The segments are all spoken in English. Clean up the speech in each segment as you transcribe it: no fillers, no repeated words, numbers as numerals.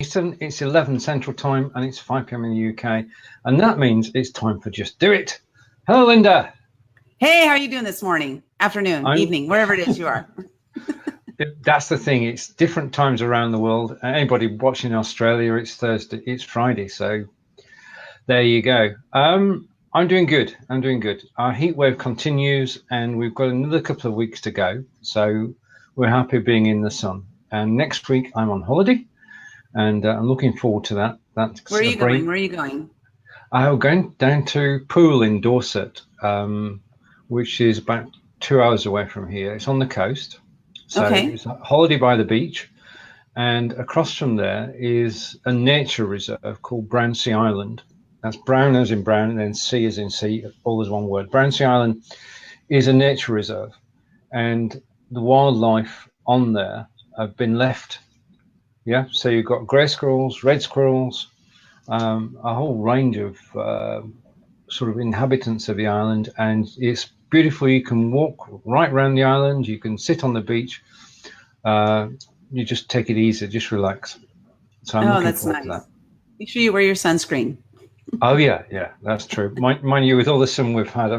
Eastern, it's 11 Central Time, and it's 5 p.m. in the UK. And that means it's time for Just Do It. Hello, Lynda. Hey, how are you doing this morning, afternoon, evening, wherever it is you are? That's the thing. It's different times around the world. Anybody watching in Australia, it's Thursday, it's Friday. So there you go. I'm doing good. Our heat wave continues, and we've got another couple of weeks to go. So we're happy being in the sun. And next week I'm on holiday, and I'm looking forward to that. Where are you going? Where are you going? I'm going down to Poole in Dorset, which is about 2 hours away from here. It's on the coast. So It's a holiday by the beach. And across from there is a nature reserve called Brownsea Island. That's brown as in brown, and then sea as in sea, all as one word. Brownsea Island is a nature reserve. And the wildlife on there have been left. Yeah, so you've got grey squirrels, red squirrels, a whole range of sort of inhabitants of the island, and it's beautiful. You can walk right around the island. You can sit on the beach. You just take it easy, just relax. So I'm looking forward to that. Make sure you wear your sunscreen. Oh yeah, that's true. Mind you, with all the sun we've had, I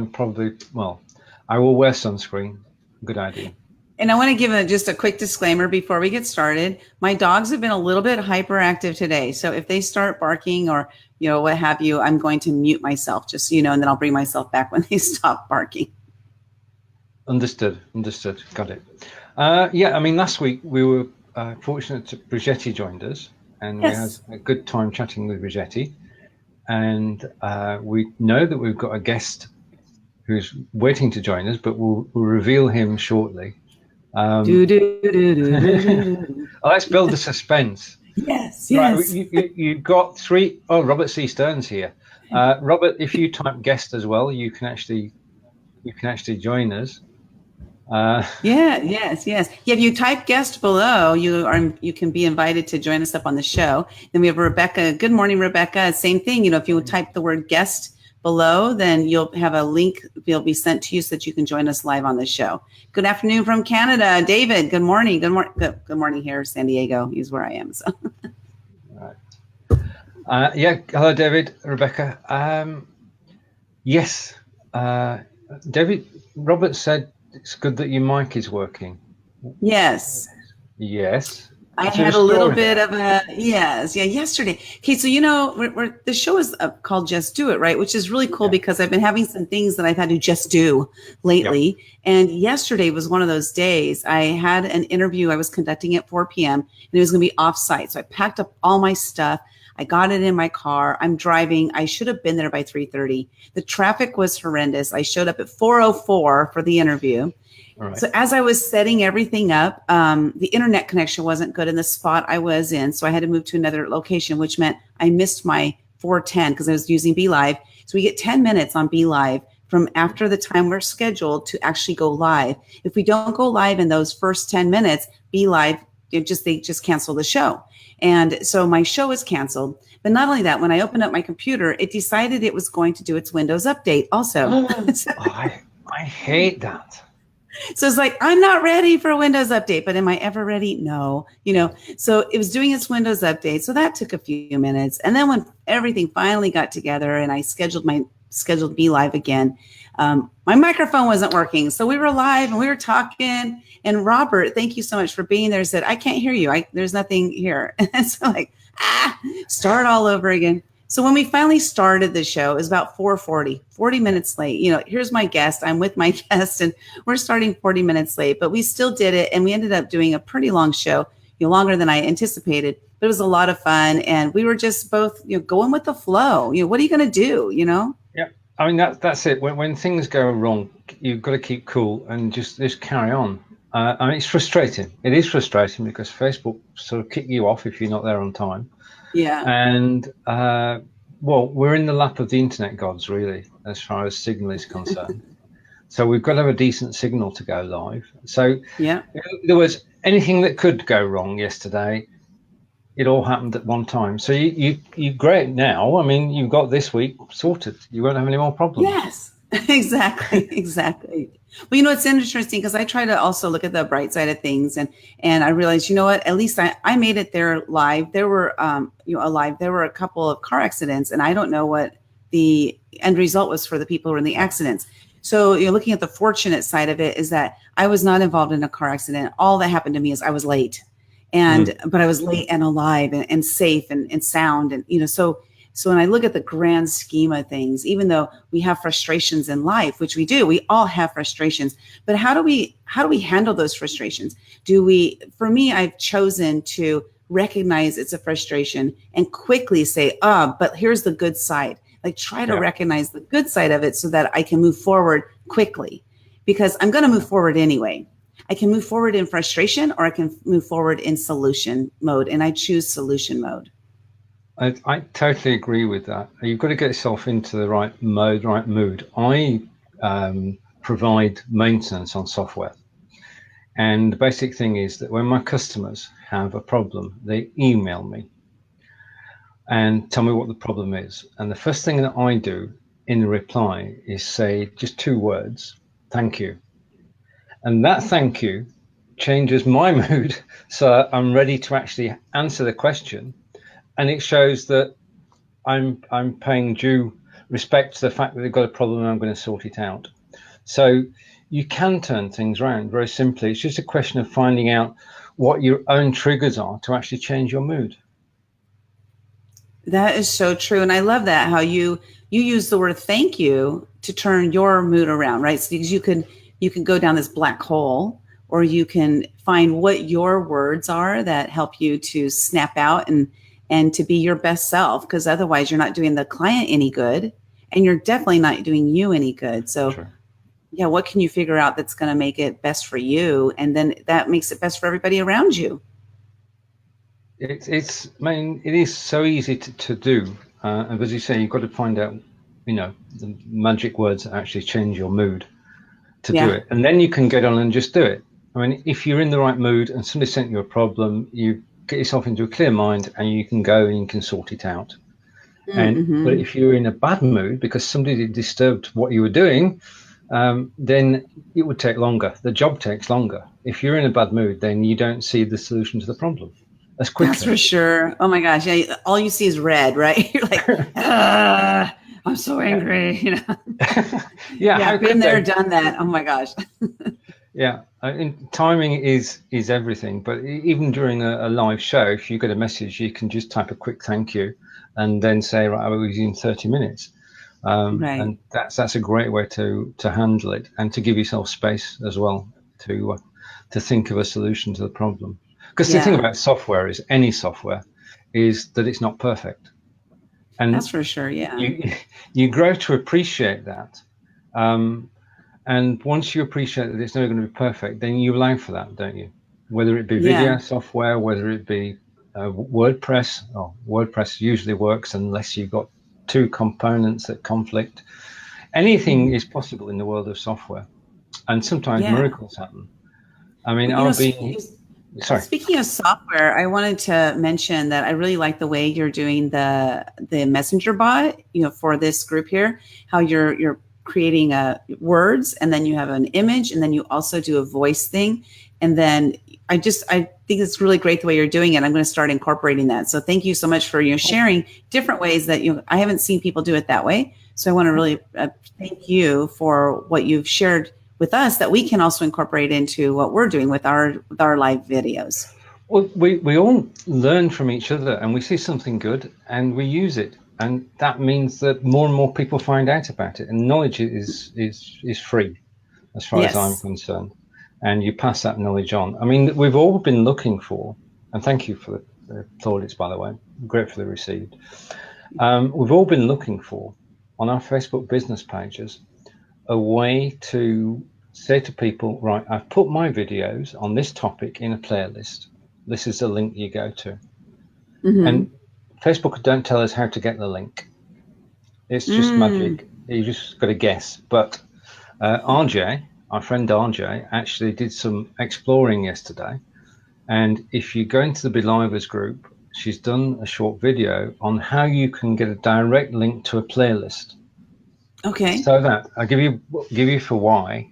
will wear sunscreen. Good idea. And I want to give just a quick disclaimer before we get started. My dogs have been a little bit hyperactive today. So if they start barking or, what have you, I'm going to mute myself just, and then I'll bring myself back when they stop barking. Understood. Got it. Last week we were fortunate that Brigetti joined us, and we had a good time chatting with Brigetti. And we know that we've got a guest who's waiting to join us, but we'll reveal him shortly. Let's build the suspense. Yes. Right, you've got three. Oh, Robert C. Stern's here. Robert, if you type guest as well, you can actually join us. Yes. Yeah, if you type guest below, you can be invited to join us up on the show. Then we have Rebecca. Good morning, Rebecca. Same thing. If you type the word guest below, then you'll have a link will be sent to you so that you can join us live on the show. Good afternoon from Canada, David. Good morning. Good morning here, San Diego. Is where I am. So. Right. Hello, David, Rebecca. Yes, David. Robert said it's good that your mic is working. Yes. I had a little bit of yesterday. Okay, so we're the show is called Just Do It, right? Which is really cool because I've been having some things that I've had to just do lately. Yep. And yesterday was one of those days. I had an interview I was conducting at 4 p.m. and it was going to be off-site. So I packed up all my stuff. I got it in my car. I'm driving. I should have been there by 3:30. The traffic was horrendous. I showed up at 4:04 for the interview. Right. So as I was setting everything up, the internet connection wasn't good in the spot I was in. So I had to move to another location, which meant I missed my 4:10 because I was using BLive. So we get 10 minutes on BLive from after the time we're scheduled to actually go live. If we don't go live in those first 10 minutes, BLive, they just cancel the show. And so my show is canceled. But not only that, when I opened up my computer, it decided it was going to do its Windows update also. I hate that. So it's like, I'm not ready for a Windows update, but am I ever ready? No, so it was doing its Windows update. So that took a few minutes. And then when everything finally got together and I scheduled BLive again, my microphone wasn't working. So we were live and we were talking, and Robert, thank you so much for being there, said, I can't hear you. There's nothing here. And so start all over again. So when we finally started the show, it was about 4:40, 40 minutes late. Here's my guest. I'm with my guest and we're starting 40 minutes late, but we still did it. And we ended up doing a pretty long show, longer than I anticipated, but it was a lot of fun. And we were just both, going with the flow. What are you going to do, Yeah. I mean, that's it. When things go wrong, you've got to keep cool and just carry on. It's frustrating. It is frustrating because Facebook sort of kick you off if you're not there on time. Yeah. And, we're in the lap of the internet gods, really, as far as signal is concerned. So we've got to have a decent signal to go live. So there was anything that could go wrong yesterday. It all happened at one time. So you're great now. I mean, you've got this week sorted. You won't have any more problems. Yes. Exactly, exactly. Well, you know, it's interesting because I try to also look at the bright side of things, and I realized, you know what, at least I made it there live. There were alive. There were a couple of car accidents, and I don't know what the end result was for the people who were in the accidents. So, you know, looking at the fortunate side of it is that I was not involved in a car accident. All that happened to me is I was late, but I was late and alive and safe and sound, and you know, so when I look at the grand scheme of things, even though we have frustrations in life, which we do, we all have frustrations, but how do we handle those frustrations? For me, I've chosen to recognize it's a frustration and quickly say, but here's the good side. Like try to recognize the good side of it so that I can move forward quickly, because I'm going to move forward anyway. I can move forward in frustration or I can move forward in solution mode, and I choose solution mode. I totally agree with that. You've got to get yourself into the right mode, right mood. I provide maintenance on software. And the basic thing is that when my customers have a problem, they email me and tell me what the problem is. And the first thing that I do in the reply is say just 2 words, thank you. And that thank you changes my mood, so I'm ready to actually answer the question. And it shows that I'm paying due respect to the fact that they've got a problem and I'm going to sort it out. So you can turn things around very simply. It's just a question of finding out what your own triggers are to actually change your mood. That is so true. And I love that, how you use the word thank you to turn your mood around, right? So because you can go down this black hole, or you can find what your words are that help you to snap out and to be your best self, because otherwise you're not doing the client any good and you're definitely not doing you any good. So sure. Yeah, what can you figure out that's going to make it best for you? And then that makes it best for everybody around you. It is so easy to do. And as you say, you've got to find out, the magic words that actually change your mood to do it. And then you can get on and just do it. I mean, if you're in the right mood and somebody sent you a problem, you get yourself into a clear mind and you can go and you can sort it out. But if you're in a bad mood because somebody disturbed what you were doing, then it would take longer. The job takes longer. If you're in a bad mood, then you don't see the solution to the problem as quickly. That's for sure. Oh my gosh. Yeah, all you see is red, right? You're like, I'm so angry. I've been there, done that. Oh my gosh. Timing is everything. But even during a live show, if you get a message, you can just type a quick thank you and then say, right, I was in 30 minutes. And that's a great way to handle it, and to give yourself space as well to think of a solution to the problem. Because the thing about software is, any software, is that it's not perfect. And that's for sure. Yeah. You grow to appreciate that. And once you appreciate that it's never going to be perfect, then you allow for that, don't you? Whether it be video software, whether it be WordPress. WordPress usually works unless you've got 2 components that conflict. Anything is possible in the world of software, and sometimes miracles happen. I mean, speaking of software, I wanted to mention that I really like the way you're doing the messenger bot, for this group here, how you're creating words, and then you have an image, and then you also do a voice thing. And then I think it's really great the way you're doing it. I'm going to start incorporating that. So thank you so much for sharing different ways that I haven't seen people do it that way. So I want to really thank you for what you've shared with us that we can also incorporate into what we're doing with our live videos. Well, we all learn from each other, and we see something good and we use it. And that means that more and more people find out about it. And knowledge is free, as far as I'm concerned. And you pass that knowledge on. I mean, we've all been looking for, and thank you for the plaudits, by the way, gratefully received. We've all been looking for, on our Facebook business pages, a way to say to people, right, I've put my videos on this topic in a playlist. This is the link you go to. And Facebook don't tell us how to get the link. It's just magic. You just got to guess. But RJ, our friend RJ, actually did some exploring yesterday. And if you go into the BLIFbot group, she's done a short video on how you can get a direct link to a playlist. Okay. So that I'll give you for why.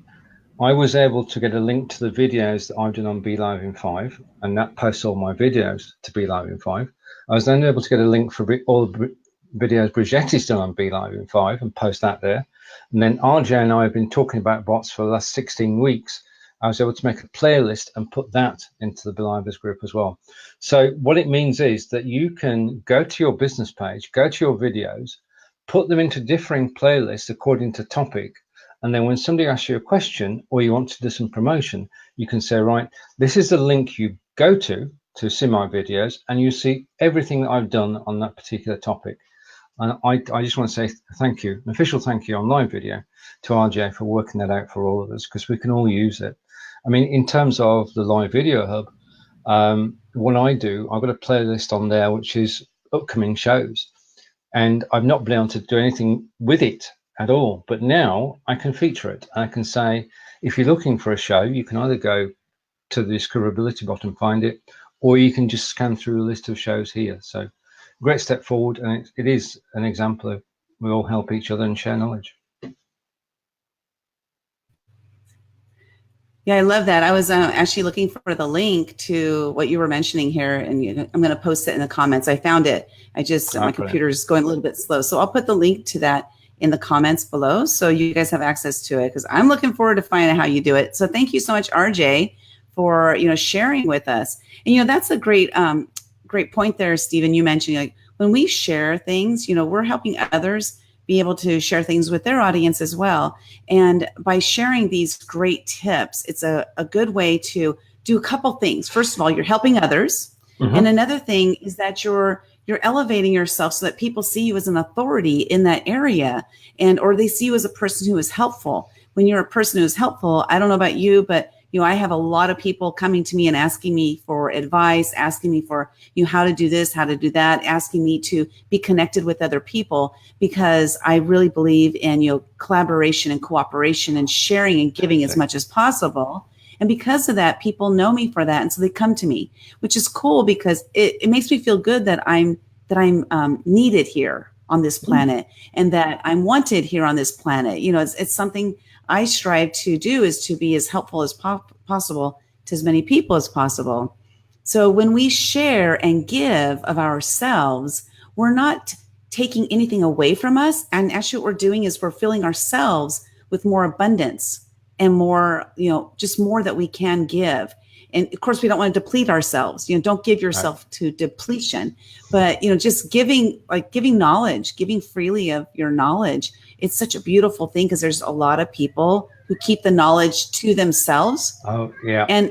I was able to get a link to the videos that I've done on BLive in 5, and that posts all my videos to BLive in 5. I was then able to get a link for all the videos Bridgetti's done on BLive in 5 and post that there. And then RJ and I have been talking about bots for the last 16 weeks. I was able to make a playlist and put that into the BLivers group as well. So what it means is that you can go to your business page, go to your videos, put them into differing playlists according to topic. And then when somebody asks you a question or you want to do some promotion, you can say, right, this is the link you go to see my videos, and you see everything that I've done on that particular topic. And I just want to say thank you, an official thank you on live video to RJ for working that out for all of us, because we can all use it. I mean, in terms of the live video hub, what I do, I've got a playlist on there, which is upcoming shows. And I've not been able to do anything with it at all. But now I can feature it. I can say, if you're looking for a show, you can either go to the discoverability bot and find it, or you can just scan through a list of shows here. So great step forward. And it is an example of we all help each other and share knowledge. Yeah, I love that. I was actually looking for the link to what you were mentioning here, and I'm going to post it in the comments. I found it. My computer is going a little bit slow. So I'll put the link to that in the comments below so you guys have access to it, because I'm looking forward to finding out how you do it. So thank you so much, RJ, for sharing with us. And that's a great point there, Stephen. You mentioned, like, when we share things, we're helping others be able to share things with their audience as well. And by sharing these great tips, it's a good way to do a couple things. First of all, you're helping others. Mm-hmm. And another thing is that you're elevating yourself so that people see you as an authority in that area, or they see you as a person who is helpful. When you're a person who is helpful, I don't know about you, but I have a lot of people coming to me and asking me for advice, asking me for how to do this, how to do that, asking me to be connected with other people, because I really believe in collaboration and cooperation and sharing and giving as much as possible. And because of that, people know me for that, and so they come to me, which is cool because it makes me feel good that I'm needed here on this planet, and that I'm wanted here on this planet. It's something I strive to do, is to be as helpful as possible to as many people as possible. So when we share and give of ourselves, we're not taking anything away from us. And actually what we're doing is we're filling ourselves with more abundance and more, just more that we can give. And of course, we don't want to deplete ourselves. Don't give yourself to depletion, but, just giving knowledge, giving freely of your knowledge. It's such a beautiful thing, because there's a lot of people who keep the knowledge to themselves. Oh, yeah. And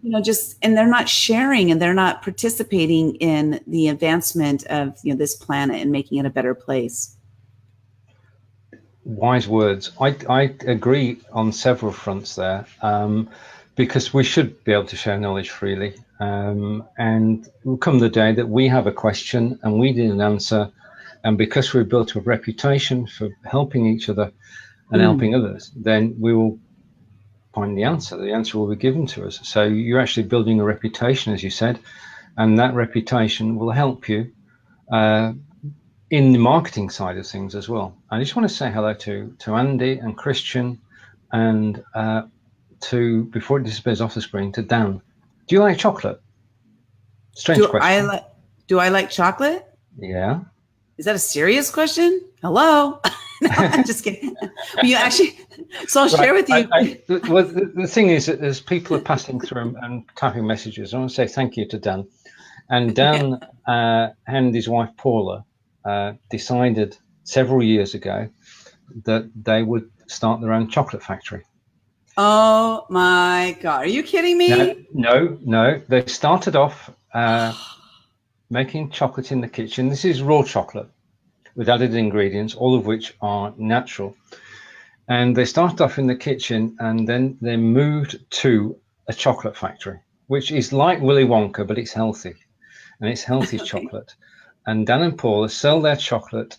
and they're not sharing, and they're not participating in the advancement of, this planet and making it a better place. Wise words. I agree on several fronts there. Because we should be able to share knowledge freely. And will come the day that we have a question and we need an answer, and because we've built a reputation for helping each other and helping others, then we will find the answer. The answer will be given to us. So you're actually building a reputation, as you said, and that reputation will help you in the marketing side of things as well. I just want to say hello to Andy and Christian, and before it disappears off the screen, to Dan. Do you like chocolate? Strange question. Do I like chocolate? Yeah. Is that a serious question? Hello? No, I'm just kidding. So I'll share with you. Well, the thing is that as people are passing through and typing messages, I want to say thank you to Dan. And Dan and his wife Paula decided several years ago that they would start their own chocolate factory. Oh my God. Are you kidding me? No. They started off making chocolate in the kitchen. This is raw chocolate with added ingredients, all of which are natural. And they started off in the kitchen, and then they moved to a chocolate factory, which is like Willy Wonka, but it's healthy. And it's healthy chocolate. And Dan and Paula sell their chocolate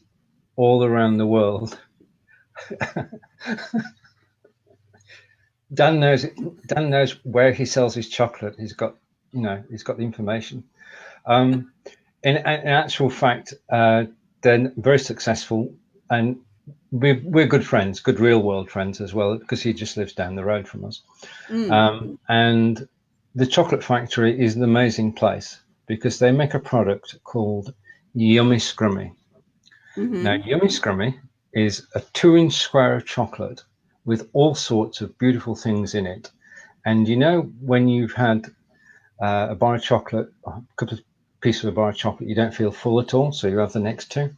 all around the world. Dan knows where he sells his chocolate. He's got the information. In actual fact, they're very successful, and we're good friends, good real world friends as well, because he just lives down the road from us. And the chocolate factory is an amazing place because they make a product called Yummy Scrummy. Now, Yummy Scrummy is a 2-inch square of chocolate with all sorts of beautiful things in it. And you know, when you've had a bar of chocolate, a couple of pieces of a bar of chocolate, you don't feel full at all, so you have the next two.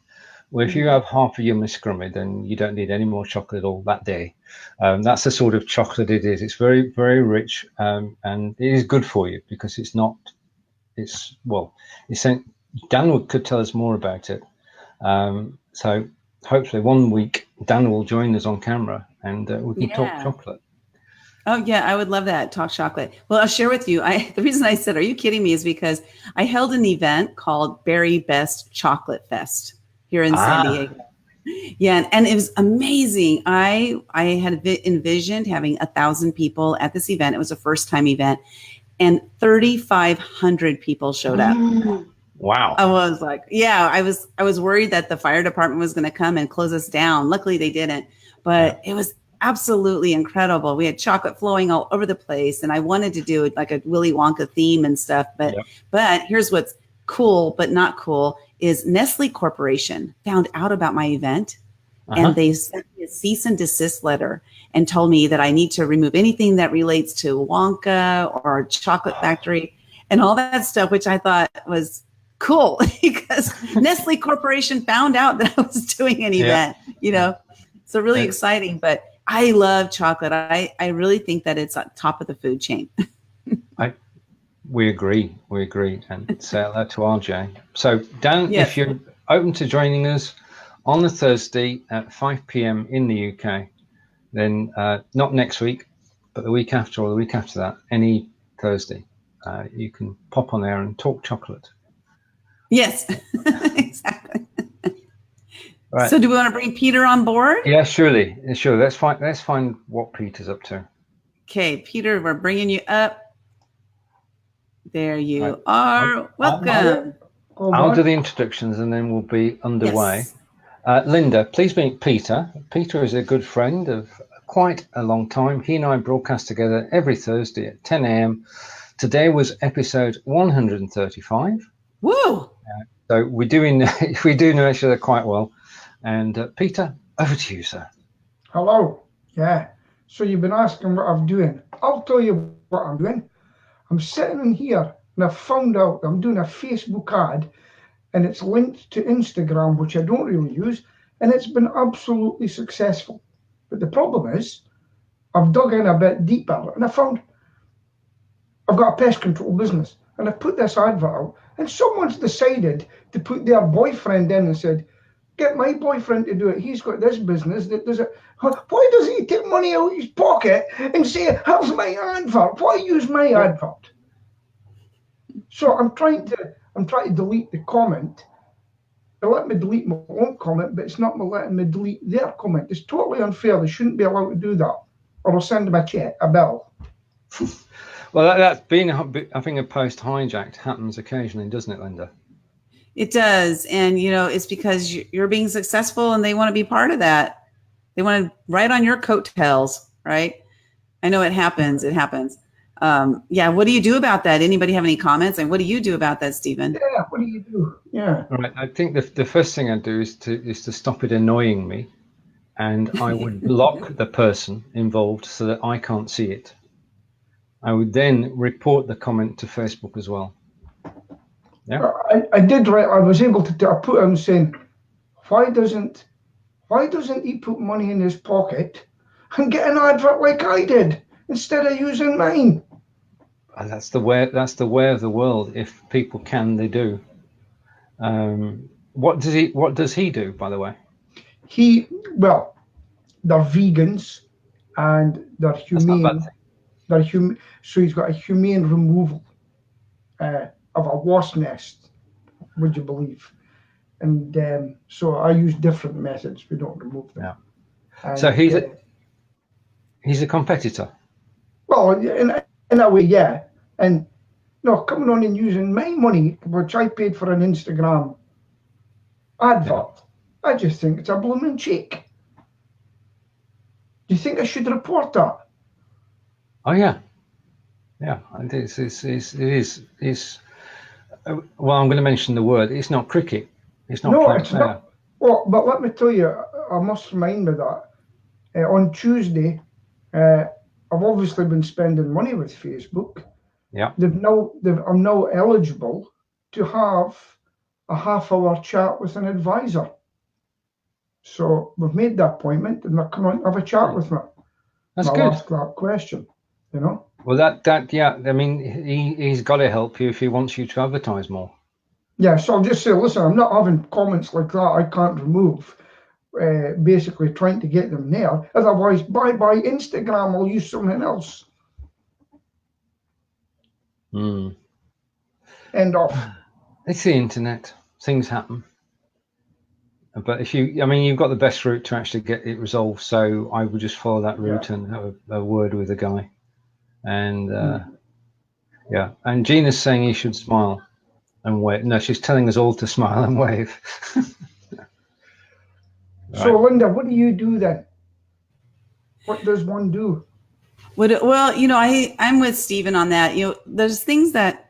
Well, if you have half a Yummy Scrummy, then you don't need any more chocolate at all that day. That's the sort of chocolate it is. It's very, very rich, and it is good for you because it's not. Dan could tell us more about it. So hopefully one week Dan will join us on camera and we can talk chocolate. Oh yeah, I would love that. Talk chocolate. Well, I'll share with you. The reason I said, "Are you kidding me?" is because I held an event called Berry Best Chocolate Fest here in San Diego. Yeah, and it was amazing. I had envisioned having 1,000 people at this event. It was a first-time event, and 3,500 people showed up. Wow. I was like, yeah, I was worried that the fire department was going to come and close us down. Luckily, they didn't, but it was absolutely incredible. We had chocolate flowing all over the place, and I wanted to do like a Willy Wonka theme and stuff. But here's what's cool, but not cool, is Nestle Corporation found out about my event, and they sent me a cease and desist letter and told me that I need to remove anything that relates to Wonka or Chocolate Factory and all that stuff, which I thought was cool because Nestle Corporation found out that I was doing an event, so really exciting. But I love chocolate. I really think that it's at top of the food chain. We agree, and say hello to RJ. So Dan, if you're open to joining us on the Thursday at 5 p.m. in the UK, then not next week, but the week after or the week after that, any Thursday, you can pop on there and talk chocolate. Yes, exactly. Right. So do we want to bring Peter on board? Yeah, surely. Let's find what Peter's up to. Okay, Peter, we're bringing you up. There you are. Welcome. I'll do the introductions and then we'll be underway. Yes. Lynda, please meet Peter. Peter is a good friend of quite a long time. He and I broadcast together every Thursday at 10 a.m. Today was episode 135. Woo! So we do know each other quite well. And Peter, over to you, sir. Hello. Yeah. So you've been asking what I'm doing. I'll tell you what I'm doing. I'm sitting in here and I've found out I'm doing a Facebook ad and it's linked to Instagram, which I don't really use, and it's been absolutely successful. But the problem is I've dug in a bit deeper and I found I've got a pest control business and I've put this advert out and someone's decided to put their boyfriend in and said, get my boyfriend to do it. He's got this business that does it. Why does he take money out of his pocket and say, here's my advert? Why use my advert? So I'm trying to delete the comment. They let me delete my own comment, but it's not letting me delete their comment. It's totally unfair. They shouldn't be allowed to do that. Or I'll send them a bill. Well, that's been, I think, a post hijacked happens occasionally, doesn't it, Lynda? It does. And, it's because you're being successful and they want to be part of that. They want to ride on your coattails, right? I know it happens. It happens. What do you do about that? Anybody have any comments? And what do you do about that, Stephen? Yeah, what do you do? Yeah. All right. I think the first thing I'd do is to stop it annoying me. And I would block the person involved so that I can't see it. I would then report the comment to Facebook as well. Yeah. I did. I was able to. I put him saying, why doesn't he put money in his pocket and get an advert like I did instead of using mine? And that's the way of the world. If people can, they do. What does he do, by the way? They're vegans and they're humane. They're human. So he's got a humane removal of a wasp nest, would you believe? And so I use different methods. We don't remove them. Yeah. And, so he's a competitor. Well, in a way, yeah. And coming on and using my money, which I paid for an Instagram advert, I just think it's a blooming cheek. Do you think I should report that? Oh yeah, yeah. It is. Well, I'm going to mention the word. It's not cricket. It's not No, quite it's fair. not. Well, but let me tell you, I must remind me that on Tuesday, I've obviously been spending money with Facebook. Yeah. I'm now eligible to have a half-hour chat with an advisor. So we've made the appointment, and they're coming to have a chat with me. That's I'll good. ask that question, you know. Well, yeah. I mean, he's got to help you if he wants you to advertise more. Yeah, so I'll just say, listen, I'm not having comments like that I can't remove. Basically trying to get them there. Otherwise, bye Instagram, I'll use something else. End off. It's the internet. Things happen. But you've got the best route to actually get it resolved. So I would just follow that route and have a word with the guy. And yeah. And Gina's saying he should smile and wave. No, she's telling us all to smile and wave. Right. So Lynda, what do you do then? What does one do? Well, I'm with Stephen on that. There's things that,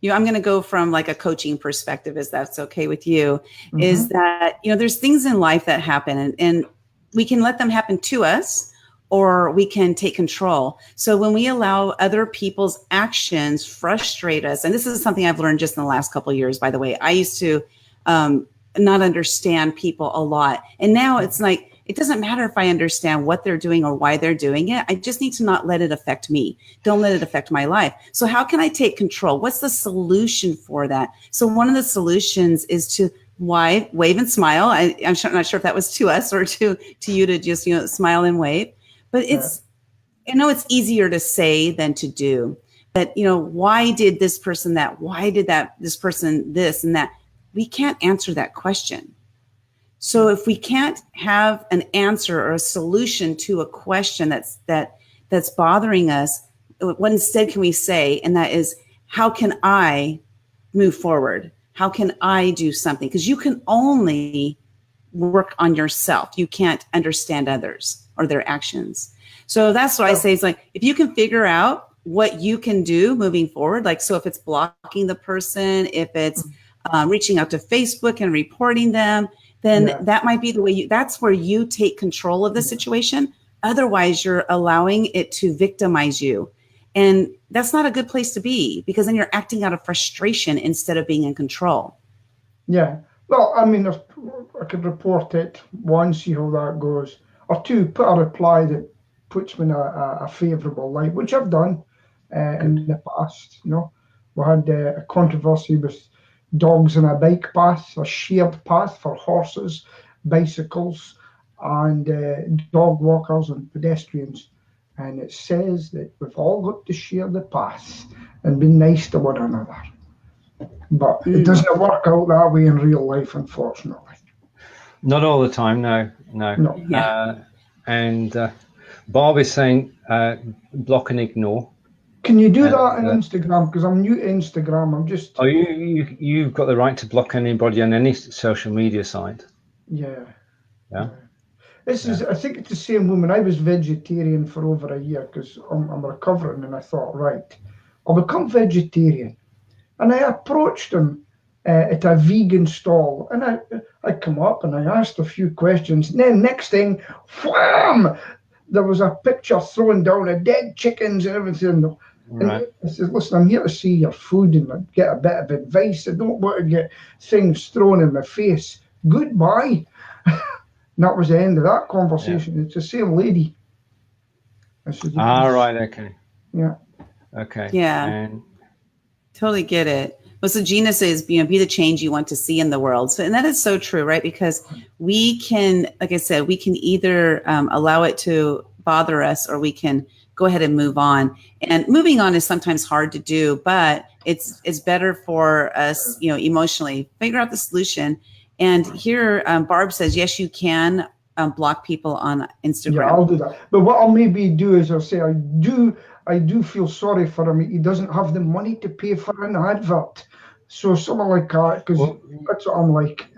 I'm going to go from like a coaching perspective, if that's okay with you, is that, there's things in life that happen and we can let them happen to us, or we can take control. So when we allow other people's actions frustrate us, and this is something I've learned just in the last couple of years, by the way. I used to not understand people a lot. And now it's like, it doesn't matter if I understand what they're doing or why they're doing it. I just need to not let it affect me. Don't let it affect my life. So how can I take control? What's the solution for that? So one of the solutions is to wave and smile. I'm not sure if that was to us or to you to just, smile and wave. But I know it's easier to say than to do. But, why did this person that? Why did this person this and that? We can't answer that question. So if we can't have an answer or a solution to a question that's bothering us, what instead can we say? And that is, how can I move forward? How can I do something? Because you can only work on yourself. You can't understand others or their actions. So that's what I say. It's like, if you can figure out what you can do moving forward, like, so if it's blocking the person, if it's reaching out to Facebook and reporting them, then that might be the way that's where you take control of the situation. Otherwise, you're allowing it to victimize you. And that's not a good place to be, because then you're acting out of frustration instead of being in control. Yeah. Well, I mean, if I could report it, one, see how that goes, or two, put a reply that puts me in a favourable light, which I've done in the past. We had a controversy with dogs on a bike path, a shared path for horses, bicycles, and dog walkers and pedestrians. And it says that we've all got to share the path and be nice to one another. But it doesn't work out that way in real life, unfortunately. Not all the time, no. Yeah. And Bob is saying block and ignore. Can you do that on Instagram? Because I'm new to Instagram. I'm just. Oh, you've got the right to block anybody on any social media site. Yeah. This is. I think it's the same woman. I was vegetarian for over a year because I'm recovering, and I thought, right, I'll become vegetarian. And I approached him at a vegan stall, and I come up and I asked a few questions. And then next thing, wham! There was a picture thrown down of dead chickens and everything. Right. And I said, listen, I'm here to see your food and get a bit of advice. I don't want to get things thrown in my face. Goodbye. And that was the end of that conversation. It's the same lady. I said, right, okay. Yeah. Okay. Yeah. And totally get it. Well, so Gina says, be the change you want to see in the world. So, and that is so true, right? Because we can, like I said, we can either allow it to bother us, or we can go ahead and move on. And moving on is sometimes hard to do, but it's better for us, emotionally. Figure out the solution. And here, Barb says, yes, you can block people on Instagram. Yeah, I'll do that. But what I'll maybe do is I'll say, I do feel sorry for him. He doesn't have the money to pay for an advert. So something like that, because that's what I'm like.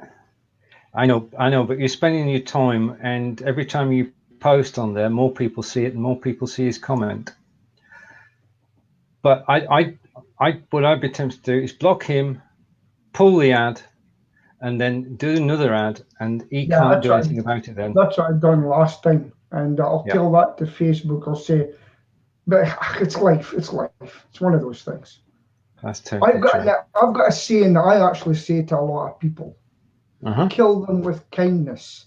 I know, but you're spending your time, and every time you post on there, more people see it and more people see his comment. But what I'd be tempted to do is block him, pull the ad, and then do another ad, and he can't do anything about it then. That's what I've done last time, and I'll tell that to Facebook. I'll say, but it's life. It's life. It's one of those things. That's totally I've got a saying that I actually say to a lot of people. Kill them with kindness.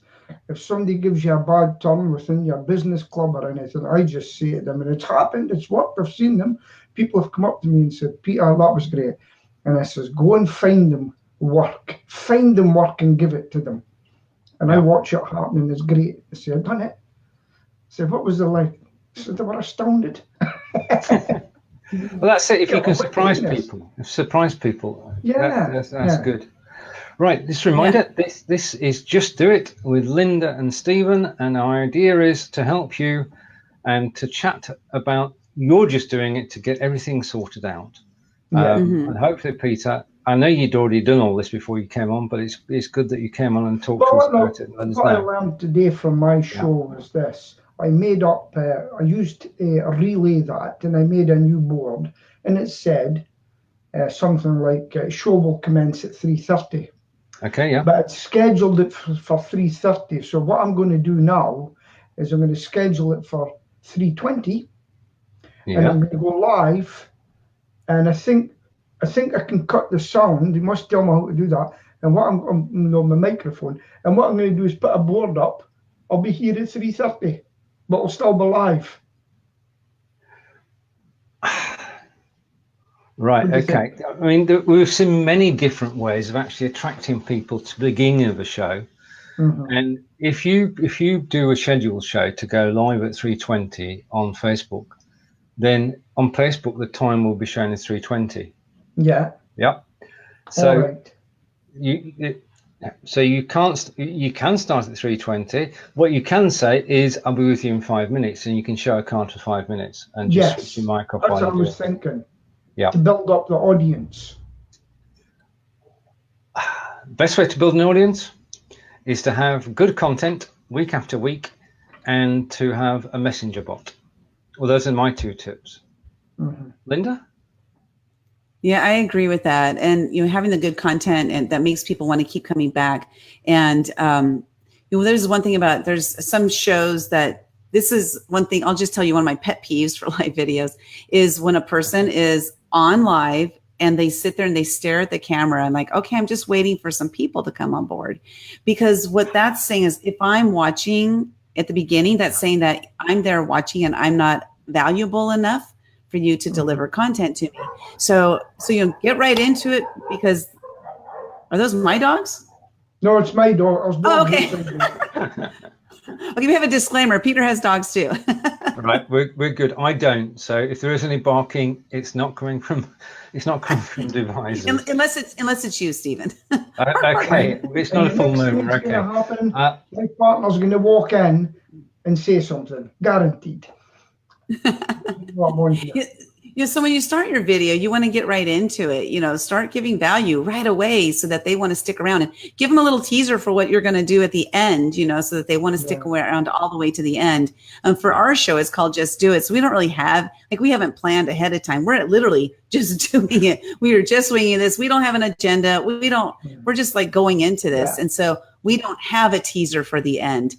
If somebody gives you a bad turn within your business club or anything, I just say to them, and it's happened, it's worked, I've seen them. People have come up to me and said, Peter, that was great. And I says, go and find them work. Find them work and give it to them. And I watch it happening. It's great. I said, I've done it. I said, what was it like? I said, they were astounded. Well, that's it. If you can surprise people, that's good. Right, this reminder, this is Just Do It with Lynda and Stephen, and our idea is to help you and to chat about you're just doing it to get everything sorted out. And hopefully, Peter, I know you'd already done all this before you came on, but it's good that you came on and talked to us about it. What I learned today from my show was this. I made up, I used a relay that, and I made a new board, and it said something like, show will commence at 3:30. Okay, yeah. But it's scheduled it for 3:30. So what I'm going to do now is I'm going to schedule it for 3:20, and I'm going to go live. And I think I can cut the sound. You must tell me how to do that. And what I'm on my microphone. And what I'm going to do is put a board up. I'll be here at 3:30, but I'll still be live. Right, okay. I mean, we've seen many different ways of actually attracting people to the beginning of a show. And if you do a scheduled show to go live at 3:20 on Facebook, then on Facebook the time will be shown as 3:20. Yeah. So you can start at 3:20. What you can say is, I'll be with you in 5 minutes, and you can show a count of 5 minutes and just switch your mic off. That's what I was thinking. Yeah. To build up the audience. Best way to build an audience is to have good content week after week, and to have a messenger bot. Well, those are my 2 tips. Lynda? Yeah, I agree with that. And, having the good content and that makes people want to keep coming back. And, there's one thing about, there's some shows that, this is one thing, I'll just tell you, one of my pet peeves for live videos is when a person is on live and they sit there and they stare at the camera and like, okay, I'm just waiting for some people to come on board. Because what that's saying is, if I'm watching at the beginning, that's saying that I'm there watching and I'm not valuable enough for you to deliver content to me. So get right into it, because are those my dogs? No, it's my dog. Okay. Okay, we have a disclaimer. Peter has dogs too. Right, we're good. I don't. So if there is any barking, it's not coming from devices. Unless it's you, Stephen. Okay, it's not a full moon. Okay. My partner's going to walk in and say something, guaranteed. So when you start your video, you want to get right into it, start giving value right away so that they want to stick around, and give them a little teaser for what you're going to do at the end, so that they want to stick around all the way to the end. For our show, it's called Just Do It. So we don't really have, we haven't planned ahead of time. We're literally just doing it. We are just winging this. We don't have an agenda. We're just going into this. And so we don't have a teaser for the end.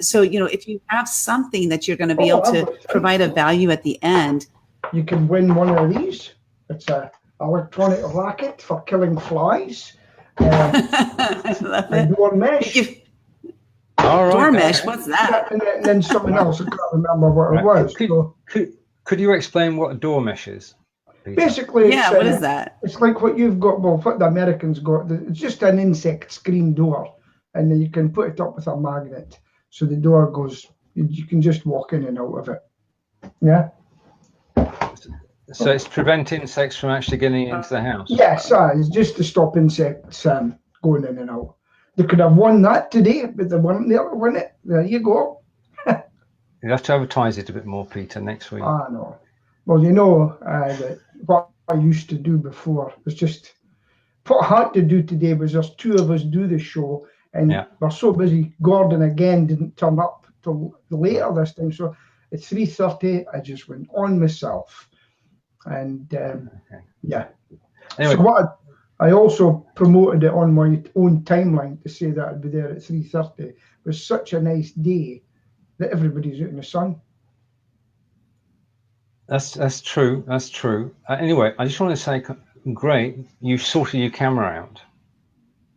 So, if you have something that you're going to be able to provide a value at the end, you can win one of these. It's an electronic racket for killing flies. I love it. A door mesh. All right. Door mesh, what's that? And then something else. I can't remember what it was. Could you explain what a door mesh is, Peter? Basically, what is that? It's like what you've got, what the Americans got. It's just an insect screen door. And then you can put it up with a magnet. So the door goes, you can just walk in and out of it. Yeah. So it's prevent insects from actually getting into the house? Yes, it's just to stop insects going in and out. They could have won that today, but they weren't there to win it. There you go. You have to advertise it a bit more, Peter, next week. I know. Well, that what I used to do before was just, what I had to do today was there's 2 of us do the show, and we're so busy. Gordon again didn't turn up till later this time. So at 3:30, I just went on myself. And yeah. Anyway. So what I also promoted it on my own timeline to say that I'd be there at 3:30. It was such a nice day that everybody's out in the sun. That's true. That's true. Anyway, I just want to say, great, you sorted your camera out.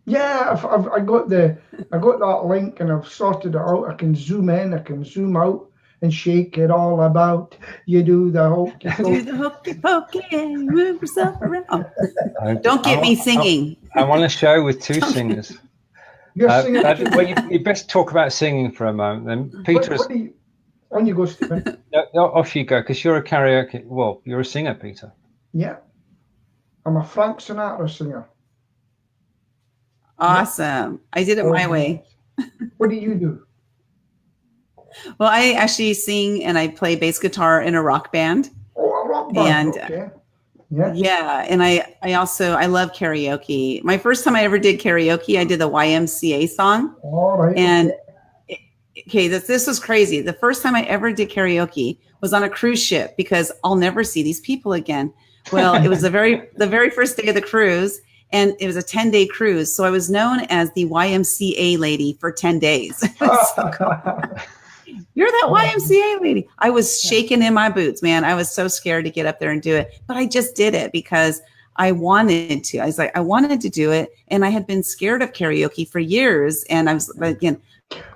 Yeah, I got that link and I've sorted it out. I can zoom in, I can zoom out, and shake it all about. You do the hokey pokey. Do the hokey pokey, move yourself around. Don't get me singing. I want a show with two singers. You're singing. Well, you best talk about singing for a moment. Then Peter, on you go, Stephen. No, off you go, because you're a karaoke. Well, you're a singer, Peter. Yeah, I'm a Frank Sinatra singer. Awesome. I did it my way. What do you do? Well, I actually sing and I play bass guitar in a rock band. Oh, a rock band. And okay. Yeah. And I love karaoke. My first time I ever did karaoke, I did the YMCA song. All right. And this was crazy. The first time I ever did karaoke was on a cruise ship, because I'll never see these people again. Well, it was the very first day of the cruise. And it was a 10-day cruise. So I was known as the YMCA lady for 10 days. So cool. You're that YMCA lady. I was shaking in my boots, man. I was so scared to get up there and do it. But I just did it because I wanted to. I wanted to do it. And I had been scared of karaoke for years. And I was, again,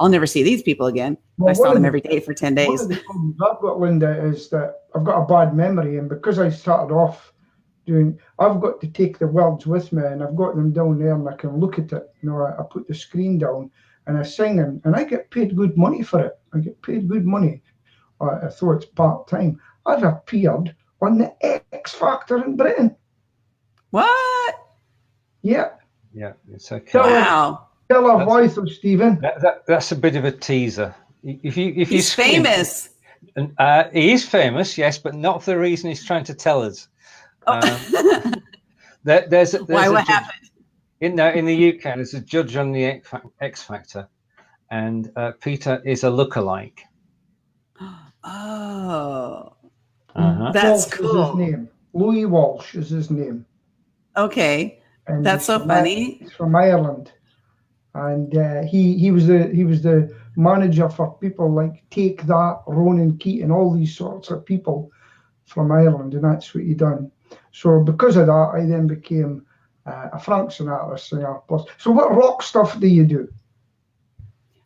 I'll never see these people again. Well, I saw them every day for 10 days. One of the problems I've got, Lynda, is that I've got a bad memory. And because I started off I've got to take the words with me, and I've got them down there, and I can look at it. I put the screen down and I sing, and I get paid good money for it. I get paid good money, though it's part-time. I've appeared on the X Factor in Britain. What? Yeah. Yeah, it's okay. Wow. Tell our voice of Stephen. That's a bit of a teaser. He's famous. He is famous, yes, but not for the reason he's trying to tell us. There's what happened? In the UK, there's a judge on the X Factor, and Peter is a lookalike. Oh, that's cool. Is his name. Louis Walsh is his name. Okay, and that's so funny. He's from Ireland, and he was the manager for people like Take That, Ronan Keating, all these sorts of people from Ireland, and that's what he done. So because of that, I then became a Frank Sinatra singer. So what rock stuff do you do?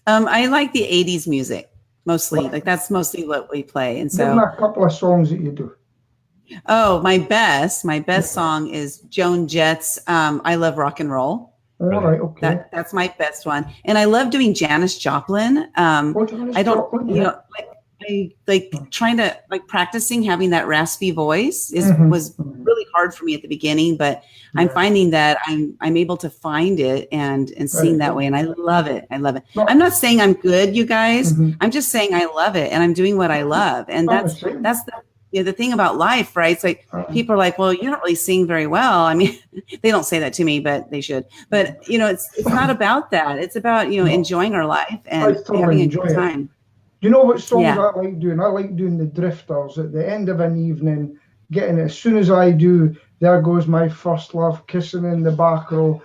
I like the 80s music mostly. Like that's mostly what we play. And so give me a couple of songs that you do. Oh, my best song is Joan Jett's I Love Rock and Roll. All right, okay. That's my best one. And I love doing Janis Joplin. I like trying to practicing having that raspy voice was really hard for me at the beginning, but I'm finding that I'm able to find it and sing that way. And I love it. I love it. No. I'm not saying I'm good, you guys. I'm just saying I love it and I'm doing what I love. And that's the thing about life, right? It's like people are like, well, you don't really sing very well. I mean, they don't say that to me, but they should. But it's not about that. It's about enjoying our life and having a good time. You know what songs I like doing? I like doing the Drifters at the end of an evening, getting it. As soon as I do, There Goes My First Love, Kissing in the Back Row.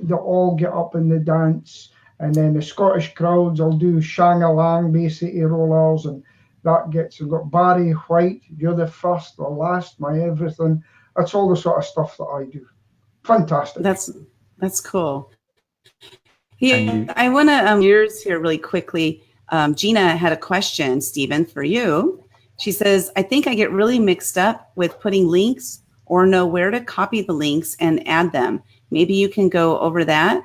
They all get up in the dance. And then the Scottish crowds will do Shang-a-Lang, Bay City Rollers, and that gets, we've got Barry White, You're the First or Last, My Everything. That's all the sort of stuff that I do. Fantastic. That's cool. I want to yours here really quickly. Gina had a question, Stephen, for you. She says, I think I get really mixed up with putting links or know where to copy the links and add them. Maybe you can go over that.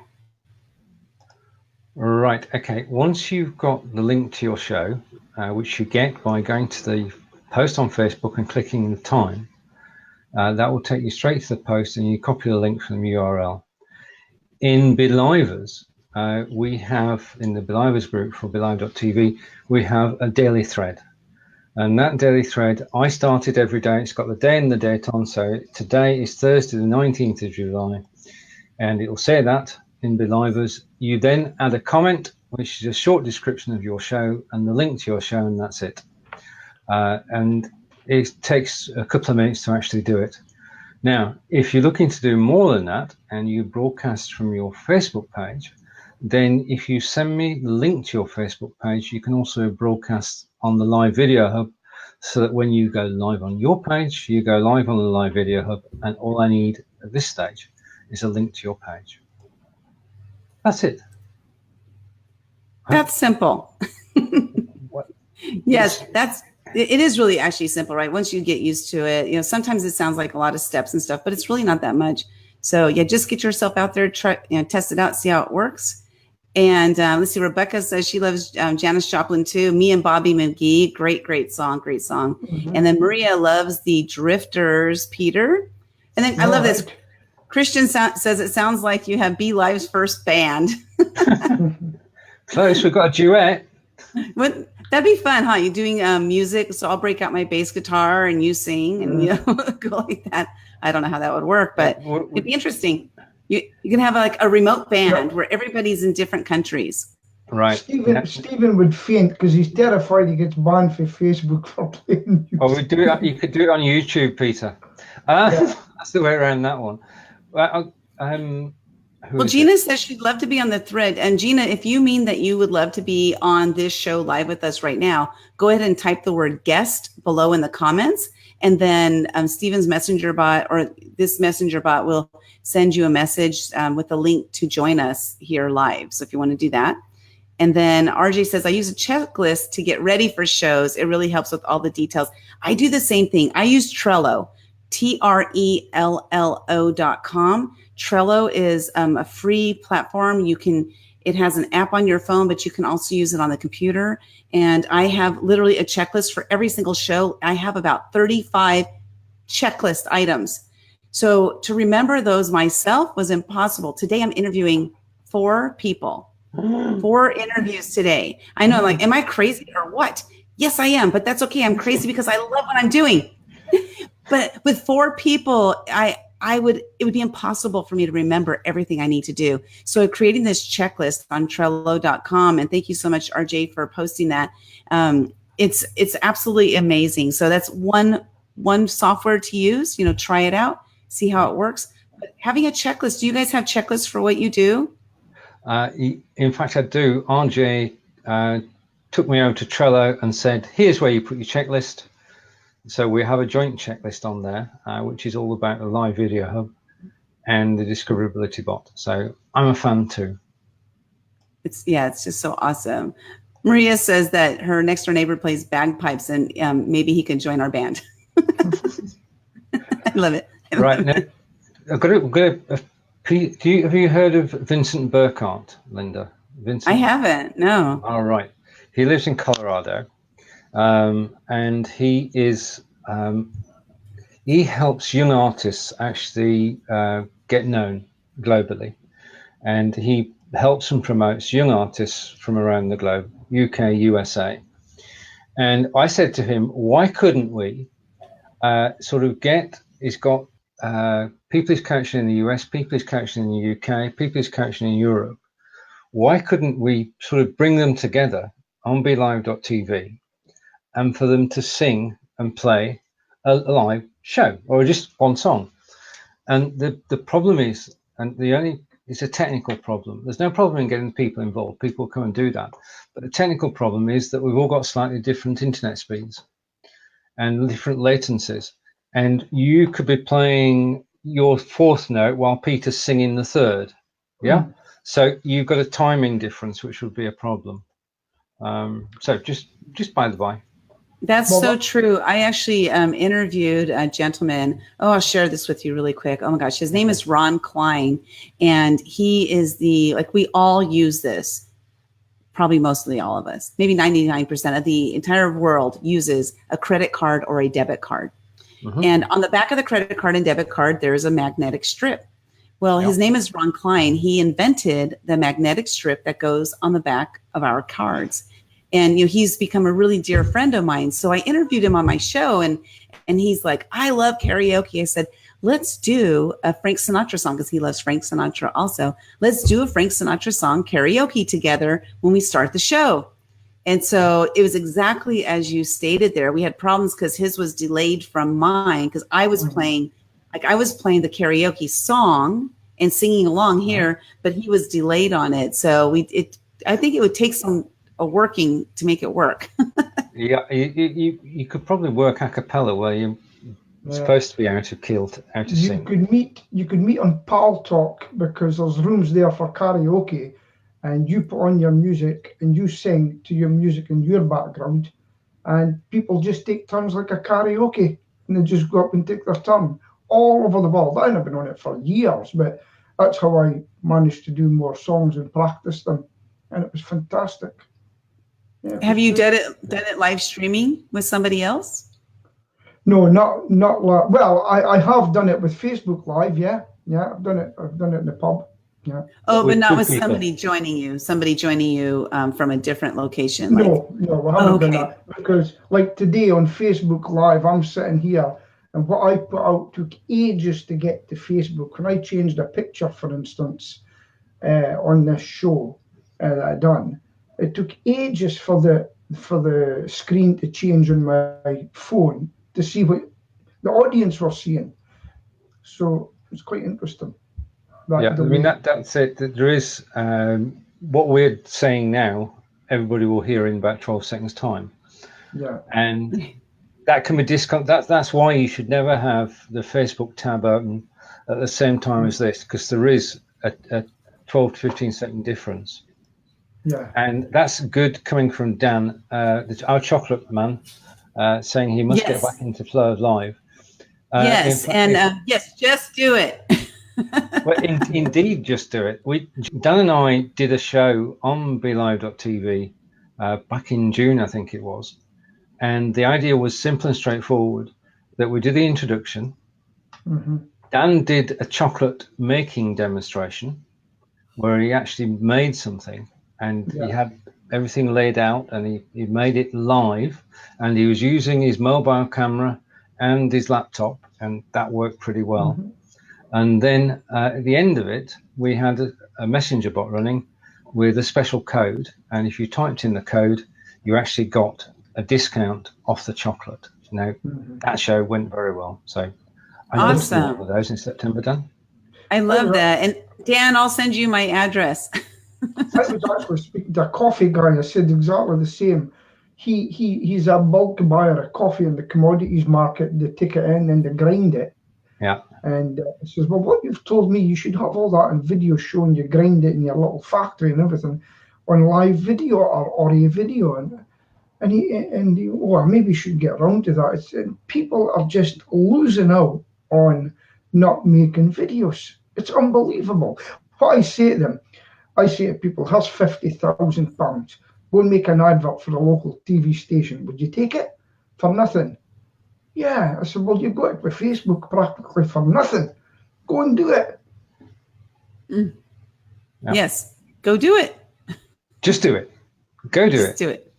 Right. Okay. Once you've got the link to your show, which you get by going to the post on Facebook and clicking the time, that will take you straight to the post and you copy the link from the URL. In BLIFers, we have in the BLIFers group for BLIFe.tv, we have a daily thread. And that daily thread, I started every day. It's got the day and the date on. So today is Thursday, the 19th of July. And it will say that in BLIFers. You then add a comment which is a short description of your show and the link to your show, and that's it. And it takes a couple of minutes to actually do it. Now, if you're looking to do more than that and you broadcast from your Facebook page, then if you send me the link to your Facebook page, you can also broadcast on the Live Video Hub, so that when you go live on your page, you go live on the Live Video Hub, and all I need at this stage is a link to your page. That's it. That's simple. Yes, it is really actually simple, right? Once you get used to it, you know, sometimes it sounds like a lot of steps and stuff, but it's really not that much. So yeah, just get yourself out there, try, you know, test it out, see how it works. And let's see, Rebecca says she loves Janis Joplin too. Me and Bobby McGee, great song. Mm-hmm. And then Maria loves the Drifters, Peter. And then I love this. Christian says it sounds like you have BLIF's first band. Close, we've got a duet. What? That'd be fun, huh? You doing music, so I'll break out my bass guitar and you sing, and you know, go like that. I don't know how that would work, but it'd be interesting. You can have like a remote band where everybody's in different countries. Right. Stephen would faint because he's terrified he gets banned for Facebook for playing music. Oh, you could do it on YouTube, Peter. That's the way around that one. Well, Gina says she'd love to be on the thread. And Gina, if you mean that you would love to be on this show live with us right now, go ahead and type the word guest below in the comments. And then Stephen's messenger bot, or this messenger bot, will send you a message with a link to join us here live. So if you want to do that. And then RJ says, I use a checklist to get ready for shows. It really helps with all the details. I do the same thing. I use Trello, TRELLO.com. Trello is a free platform. It has an app on your phone, but you can also use it on the computer. And I have literally a checklist for every single show. I have about 35 checklist items. So to remember those myself was impossible. Today I'm interviewing 4 people, 4 interviews today. I know, like, am I crazy or what? Yes, I am, but that's okay. I'm crazy because I love what I'm doing. But with 4 people, it would be impossible for me to remember everything I need to do. So creating this checklist on Trello.com, and thank you so much, RJ, for posting that. It's absolutely amazing. So that's one software to use. You know, try it out, see how it works. But having a checklist. Do you guys have checklists for what you do? In fact, I do. RJ took me over to Trello and said, "Here's where you put your checklist." So we have a joint checklist on there, which is all about the Live Video Hub and the discoverability bot. So I'm a fan too. It's just so awesome. Maria says that her next door neighbor plays bagpipes, and maybe he can join our band. I love it. Now, have you heard of Vincent Burkhardt, Lynda? Vincent? I haven't. No. All right. He lives in Colorado. And he helps young artists actually get known globally, and he helps and promotes young artists from around the globe, UK, USA. And I said to him, why couldn't we he's got people he's coaching in the US, people he's coaching in the UK, people he's coaching in Europe. Why couldn't we sort of bring them together on BLIFbot.tv and for them to sing and play a live show or just one song? And the problem is, it's a technical problem. There's no problem in getting people involved. People come and do that. But the technical problem is that we've all got slightly different internet speeds and different latencies. And you could be playing your 4th note while Peter's singing the 3rd. Yeah. So you've got a timing difference, which would be a problem. So just by the by. That's so true. I actually interviewed a gentleman. Oh, I'll share this with you really quick. Oh my gosh. His name is Ron Klein. And he is we all use this. Probably mostly all of us. Maybe 99% of the entire world uses a credit card or a debit card. Mm-hmm. And on the back of the credit card and debit card, there's a magnetic strip. Well, his name is Ron Klein. He invented the magnetic strip that goes on the back of our cards. And he's become a really dear friend of mine. So I interviewed him on my show, and he's like, I love karaoke. I said, let's do a Frank Sinatra song, because he loves Frank Sinatra also. Let's do a Frank Sinatra song karaoke together when we start the show. And so it was exactly as you stated there. We had problems because his was delayed from mine, because I was playing the karaoke song and singing along here, but he was delayed on it. So I think it would take some working to make it work. Yeah, you could probably work a cappella where you're supposed to be out of key, out of sync. You could meet on Pal Talk, because there's rooms there for karaoke, and you put on your music and you sing to your music in your background, and people just take turns like a karaoke, and they just go up and take their turn all over the world. I've been on it for years, but that's how I managed to do more songs and practice them, and it was fantastic. Yeah, Have you done it live streaming with somebody else? No, not like, well, I have done it with Facebook Live. Yeah, I've done it in the pub. Yeah. Oh, but not with somebody joining you from a different location. No, we haven't done that, because like today on Facebook Live, I'm sitting here, and what I put out took ages to get to Facebook. When I changed a picture, for instance, on this show that I done, it took ages for the screen to change on my phone to see what the audience were seeing. So it's quite interesting. That's it. There is what we're saying now, everybody will hear in about 12 seconds time. Yeah. And that can be discounted. That's why you should never have the Facebook tab open at the same time as this, because there is a 12 to 15 second difference. Yeah. And that's good coming from Dan, our chocolate man, saying he must get back into flow of live. Yes, just do it. Well, indeed, just do it. Dan and I did a show on BLIFbot.tv back in June, I think it was. And the idea was simple and straightforward, that we did the introduction. Mm-hmm. Dan did a chocolate making demonstration where he actually made something, and he had everything laid out, and he made it live, and he was using his mobile camera and his laptop, and that worked pretty well. Mm-hmm. And then at the end of it, we had a messenger bot running with a special code, and if you typed in the code, you actually got a discount off the chocolate. Now, that show went very well. So I love to do all of those in September, Dan. I love that. And Dan, I'll send you my address. I was actually speaking to a coffee guy. I said exactly the same. He's a bulk buyer of coffee in the commodities market. They take it in and they grind it. Yeah. And he says, well, what you've told me, you should have all that in video showing you grind it in your little factory and everything on live video or a video. And he maybe you should get around to that. People are just losing out on not making videos. It's unbelievable. What I say to people, here's £50,000. Go and make an advert for a local TV station. Would you take it? For nothing. Yeah. I said, well, you've got it with Facebook practically for nothing. Go and do it. Mm. Yep. Yes. Go do it. Just do it. Go do it. Just do it.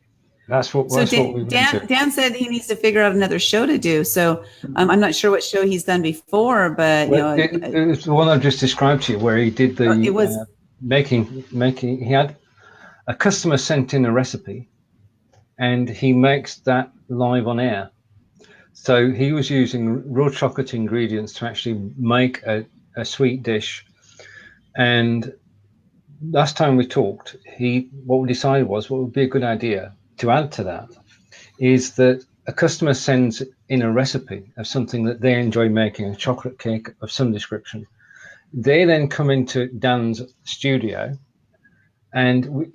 That's what Dan said he needs to figure out another show to do. So I'm not sure what show he's done before, but it was the one I've just described to you, where he did the making. He had a customer sent in a recipe, and he makes that live on air. So he was using raw chocolate ingredients to actually make a sweet dish. And last time we talked, what we decided was what would be a good idea to add to that is that a customer sends in a recipe of something that they enjoy making, a chocolate cake of some description. They then come into Dan's studio, and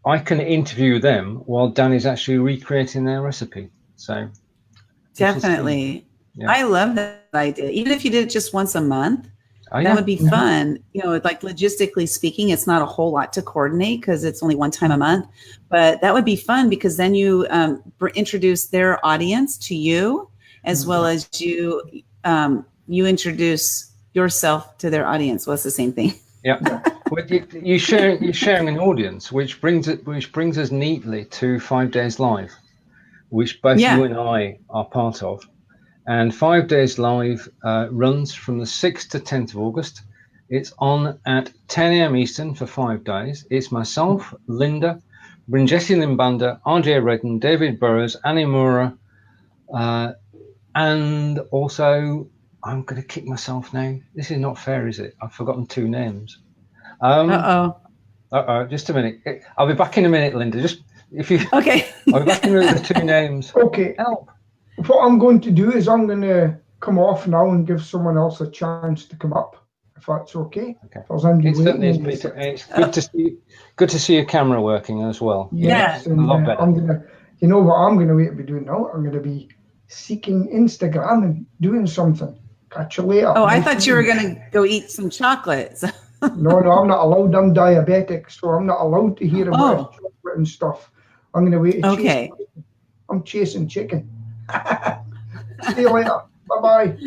I can interview them while Dan is actually recreating their recipe. So definitely. Yeah. I love that idea. Even if you did it just once a month, that would be fun. Like logistically speaking, it's not a whole lot to coordinate because it's only one time a month, but that would be fun because then you introduce their audience to you as well as you introduce yourself to their audience. Well, it's the same thing. Yeah. Well, you're sharing an audience, which brings us neatly to 5 Days Live, which both you and I are part of. And 5 Days Live runs from the 6th to 10th of August. It's on at 10 a.m. Eastern for 5 days. It's myself, Lynda, Brinjesi Limbanda, RJ Redden, David Burrows, Annie Mura, and also, I'm going to kick myself now. This is not fair, is it? I've forgotten 2 names. Just a minute. I'll be back in a minute, Lynda. Just if you. Okay. I'll be back in a minute with the 2 names. Okay. Help. What I'm going to do is I'm going to come off now and give someone else a chance to come up, if that's okay. Okay. It's good to see your camera working as well. Yes, Yeah. and, a lot better. I'm gonna. You know what I'm going to be doing now? I'm going to be seeking Instagram and doing something. Catch you later. Oh, I thought you were going to go eat some chocolates. No, I'm not allowed. I'm diabetic, so I'm not allowed to hear about chocolate and stuff. I'm going to wait. Okay. I'm chasing chicken. See you later. Bye-bye.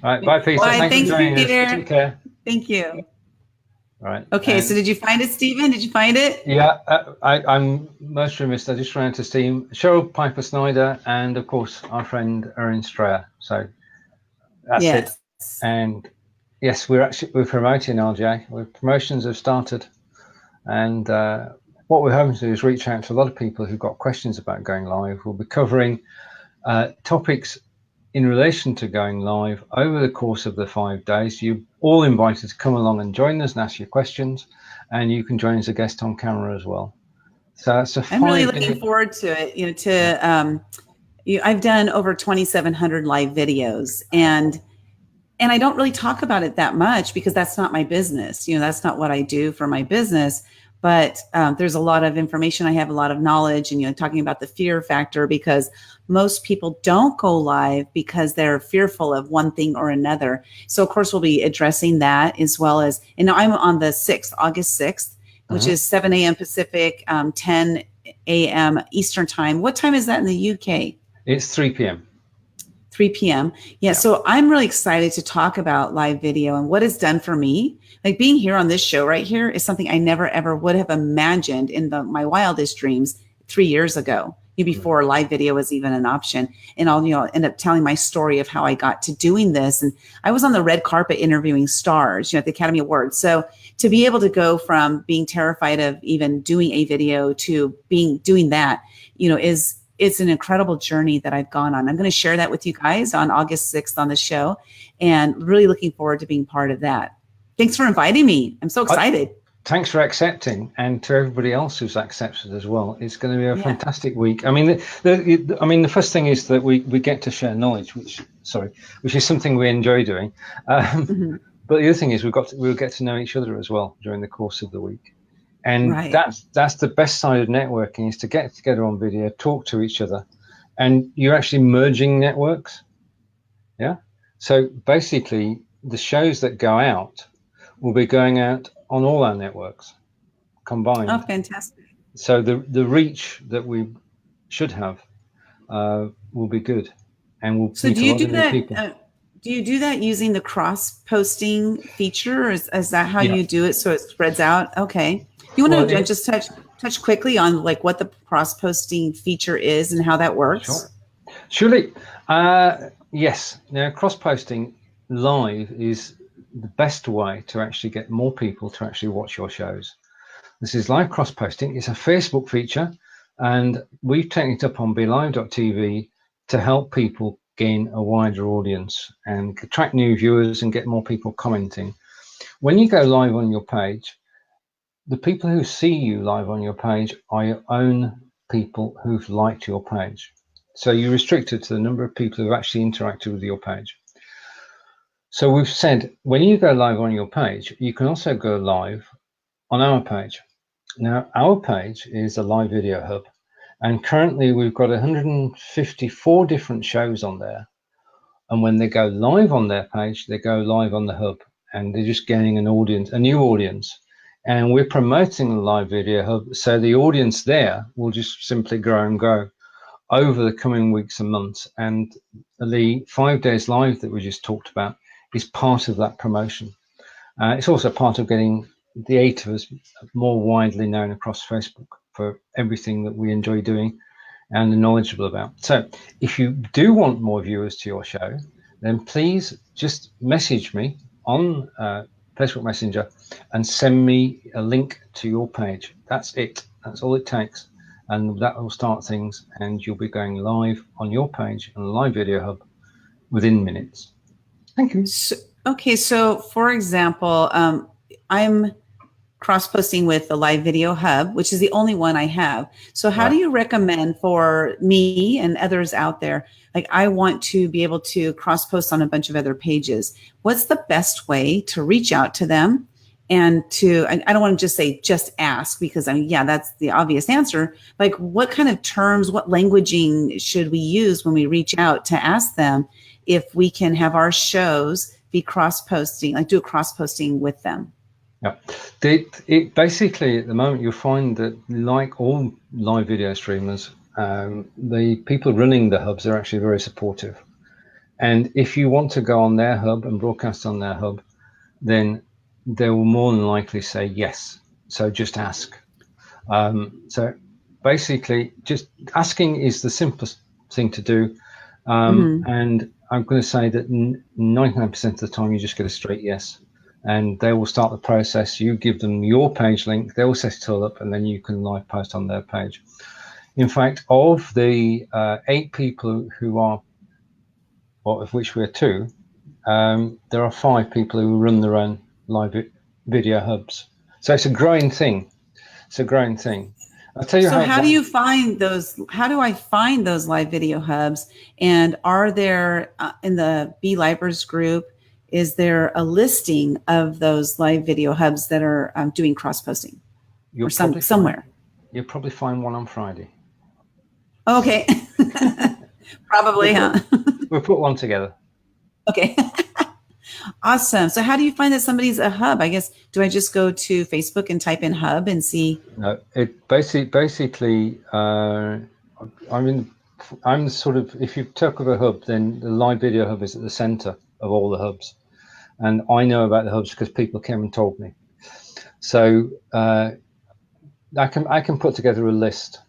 All right, bye, Peter. Bye. Thanks for joining us. Peter. Take care. Thank you. All right. Okay, so did you find it, Stephen? Did you find it? Yeah, I'm most remiss. I just ran to Steam. Cheryl Piper Snyder, and of course our friend Erin Strayer. So that's it. And yes, we're promoting RJ. Promotions have started, and what we're hoping to do is reach out to a lot of people who've got questions about going live. We'll be covering topics in relation to going live over the course of the 5 days. You're all invited to come along and join us and ask your questions, and you can join as a guest on camera as well. So it's I'm really looking forward to it. I've done over 2,700 live videos, and I don't really talk about it that much because that's not my business. That's not what I do for my business. But there's a lot of information. I have a lot of knowledge, and talking about the fear factor, because most people don't go live because they're fearful of one thing or another. So of course we'll be addressing that, as well as, and I'm on the 6th, August 6th, which is 7 a.m. Pacific, 10 a.m. Eastern time. What time is that in the UK? It's 3 p.m. 3 p.m. Yeah. So I'm really excited to talk about live video and what it's done for me. Like being here on this show right here is something I never, ever would have imagined in my wildest dreams 3 years ago, before live video was even an option. And I'll, end up telling my story of how I got to doing this. And I was on the red carpet interviewing stars, at the Academy Awards. So to be able to go from being terrified of even doing a video to doing that, it's an incredible journey that I've gone on. I'm going to share that with you guys on August 6th on the show, and really looking forward to being part of that. Thanks for inviting me. I'm so excited. Thanks for accepting, and to everybody else who's accepted as well. It's going to be a fantastic week. I mean, the first thing is that we get to share knowledge, which is something we enjoy doing. But the other thing is we'll get to know each other as well during the course of the week. And that's the best side of networking, is to get together on video, talk to each other, and you're actually merging networks. Yeah. So basically, the shows that go out will be going out on all our networks combined. Oh, fantastic! So the reach that we should have will be good, and we'll. So do you do that? Do you do that using the cross-posting feature, or is that how you do it? So it spreads out. Okay. You want to just touch quickly on what the cross-posting feature is and how that works? Sure. Surely. Yes. Now, cross-posting live is the best way to actually get more people to actually watch your shows. This is live cross-posting. It's a Facebook feature, and we've taken it up on BLIFbot to help people gain a wider audience and attract new viewers and get more people commenting. When you go live on your page, the people who see you live on your page are your own people who've liked your page. So you're restricted to the number of people who've actually interacted with your page. So we've said, when you go live on your page, you can also go live on our page. Now, our page is a live video hub, and currently we've got 154 different shows on there. And when they go live on their page, they go live on the hub, and they're just gaining an audience, a new audience. And we're promoting the live video hub, so the audience there will just simply grow and grow over the coming weeks and months. And the 5 days live that we just talked about is part of that promotion. It's also part of getting the 8 of us more widely known across Facebook for everything that we enjoy doing. and are knowledgeable about. So if you do want more viewers to your show, then please just message me on Facebook Messenger and send me a link to your page. That's it. That's all it takes. And that will start things, and you'll be going live on your page on the Live Video Hub within minutes. Thank you. So for example, I'm cross-posting with the Live Video Hub, which is the only one I have. So how do you recommend for me and others out there? Like, I want to be able to cross-post on a bunch of other pages. What's the best way to reach out to them? And I don't want to just say, just ask, because I mean, yeah, that's the obvious answer. Like, what kind of terms, what languaging should we use when we reach out to ask them if we can have our shows be cross-posting, like do a cross-posting with them? Yeah, it basically at the moment you'll find that, like all live video streamers, the people running the hubs are actually very supportive. And if you want to go on their hub and broadcast on their hub, then they will more than likely say yes. So just ask. So basically, just asking is the simplest thing to do. And I'm going to say that 99% of the time you just get a straight yes. And they will start the process. You give them your page link, they will set it all up, and then you can live post on their page. In fact, of the 8 people who are, well, of which we're 2, there are 5 people who run their own live video hubs. So it's a growing thing. It's a growing thing. I'll tell you how do you find those? How do I find those live video hubs? And are there in the BLIFers group? Is there a listing of those live video hubs that are doing cross-posting or somewhere? You'll probably find one on Friday. Okay. Probably, We'll put one together. Okay. Awesome. So how do you find that somebody's a hub? I guess, do I just go to Facebook and type in hub and see? No, it basically, I'm sort of, if you talk of a hub, then the live video hub is at the center of all the hubs. And I know about the hubs because people came and told me. So I can put together a list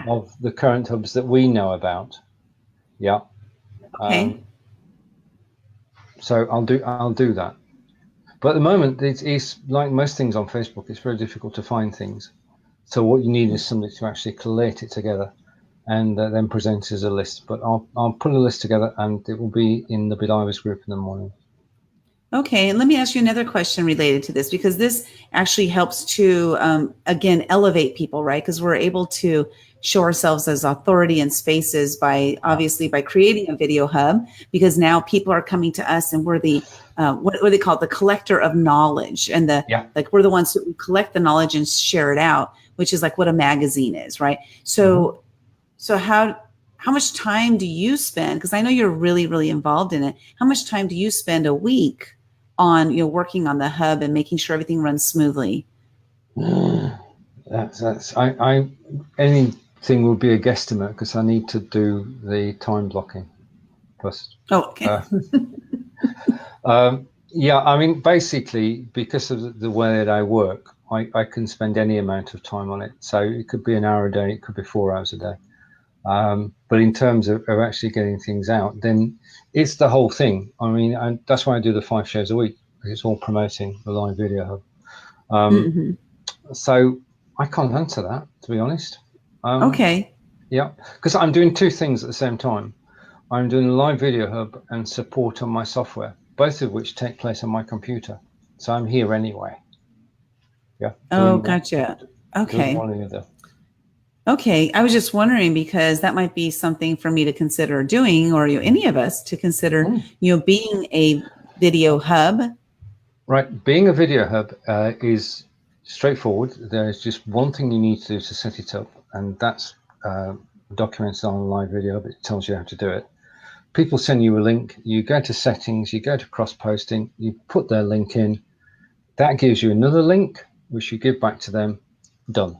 of the current hubs that we know about. Yeah. Okay. So I'll do that. But at the moment, it's like most things on Facebook, it's very difficult to find things. So what you need is somebody to actually collate it together and then present as a list. But I'll put a list together, and it will be in the BLIFers group in the morning. Okay, and let me ask you another question related to this, because this actually helps to, again, elevate people, right? Because we're able to show ourselves as authority in spaces by creating a video hub, because now people are coming to us and we're the, what they call it, the collector of knowledge. And like, we're the ones who collect the knowledge and share it out, which is like what a magazine is, right? So, so how much time do you spend? Because I know you're really, really involved in it. How much time do you spend a week on, working on the hub and making sure everything runs smoothly? Anything would be a guesstimate, because I need to do the time blocking first. Oh, okay. Yeah, I mean, basically, because of the way that I work, I can spend any amount of time on it. So it could be an hour a day, it could be 4 hours a day. But in terms of actually getting things out, then it's the whole thing. I mean, that's why I do the 5 shows a week, because it's all promoting the live video hub. So I can't answer that, to be honest. Okay. Yeah, because I'm doing 2 things at the same time. I'm doing a live video hub and support on my software, both of which take place on my computer. So I'm here anyway. Yeah. Oh, gotcha. Okay. One or the other. Okay, I was just wondering, because that might be something for me to consider doing, or any of us to consider, being a video hub. Right, being a video hub is straightforward. There's just one thing you need to do to set it up, and that's documented on a live video hub. It tells you how to do it. People send you a link. You go to settings. You go to cross-posting. You put their link in. That gives you another link, which you give back to them. Done.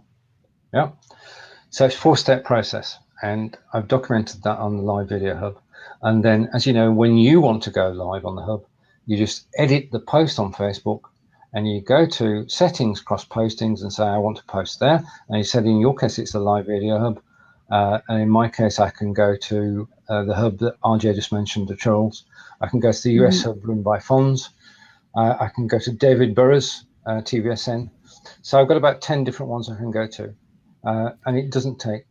Yeah. So it's a 4-step process, and I've documented that on the live video hub. And then, as you know, when you want to go live on the hub, you just edit the post on Facebook, and you go to settings, cross postings, and say, I want to post there. And you said, in your case, it's a live video hub. And in my case, I can go to the hub that RJ just mentioned, the Charles. I can go to the US hub run by Fonz. I can go to David Burrows, TVSN. So I've got about 10 different ones I can go to. And it doesn't take,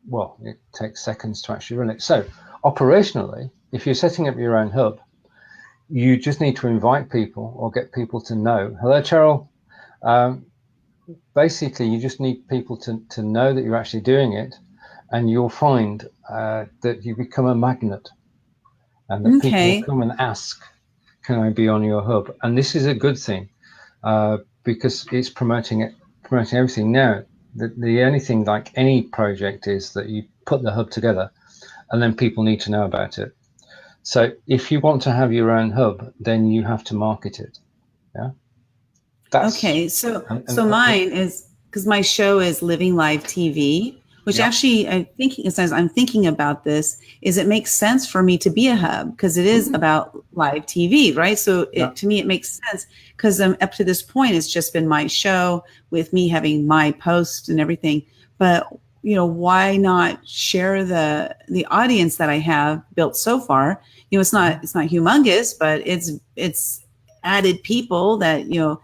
well, it takes seconds to actually run it. So operationally, if you're setting up your own hub, you just need to invite people or get people to know. Hello, Cheryl. Basically, you just need people to know that you're actually doing it, and you'll find that you become a magnet, and that people will come and ask, can I be on your hub? And this is a good thing because it's promoting everything. Now, the only thing like any project is that you put the hub together and then people need to know about it. So if you want to have your own hub, then you have to market it. Yeah. Okay. So mine is, because my show is Living Live TV, which actually I'm thinking about this, is it makes sense for me to be a hub because it is about live TV, right? So to me, it makes sense because up to this point, it's just been my show with me having my post and everything. But why not share the audience that I have built so far? It's not humongous, but it's added people that